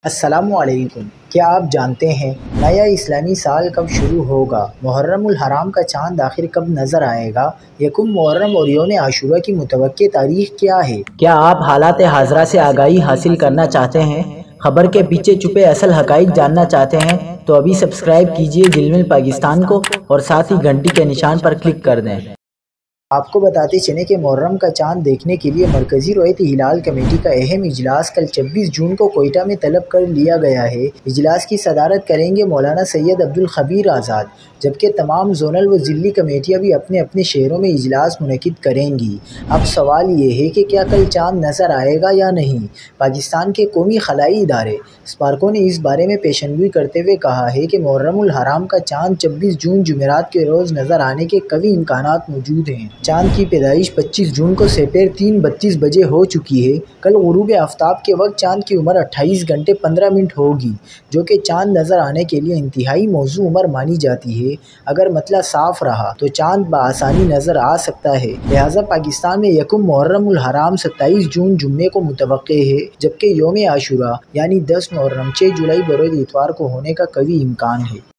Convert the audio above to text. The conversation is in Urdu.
السلام علیکم۔ کیا آپ جانتے ہیں نیا اسلامی سال کب شروع ہوگا؟ محرم الحرام کا چاند آخر کب نظر آئے گا؟ یکم محرم اور یوم عاشورہ کی متوقع تاریخ کیا ہے؟ کیا آپ حالات حاضرہ سے آگاہی حاصل کرنا چاہتے ہیں؟ خبر کے پیچھے چھپے اصل حقائق جاننا چاہتے ہیں تو ابھی سبسکرائب کیجئے جلمل پاکستان کو اور ساتھ ہی گھنٹی کے نشان پر کلک کر دیں۔ آپ کو بتاتے چلیں کہ محرم کا چاند دیکھنے کے لیے مرکزی رؤیت ہلال کمیٹی کا اہم اجلاس کل 26 جون کو کوئٹہ میں طلب کر لیا گیا ہے۔ اجلاس کی صدارت کریں گے مولانا سید عبدالخبیر آزاد، جبکہ تمام زونل و ضلعی کمیٹیاں بھی اپنے اپنے شہروں میں اجلاس منعقد کریں گی۔ اب سوال یہ ہے کہ کیا کل چاند نظر آئے گا یا نہیں؟ پاکستان کے قومی خلائی ادارے اسپارکو نے اس بارے میں پیشنگوئی کرتے ہوئے کہا ہے کہ محرم الحرام کا چاند 26 جون جمعرات کے روز نظر آنے کے قوی امکانات موجود ہیں۔ چاند کی پیدائش 25 جون کو سپیر 3:32 بجے ہو چکی ہے۔ کل غروب آفتاب کے وقت چاند کی عمر 28 گھنٹے 15 منٹ ہوگی، جو کہ چاند نظر آنے کے لیے انتہائی موزوں عمر مانی جاتی ہے۔ اگر مطلع صاف رہا تو چاند بآسانی نظر آ سکتا ہے، لہٰذا پاکستان میں یکم محرم الحرام 27 جون جمعے کو متوقع ہے، جبکہ یوم عاشورہ یعنی 10 محرم 6 جولائی بروز اتوار کو ہونے کا قوی امکان ہے۔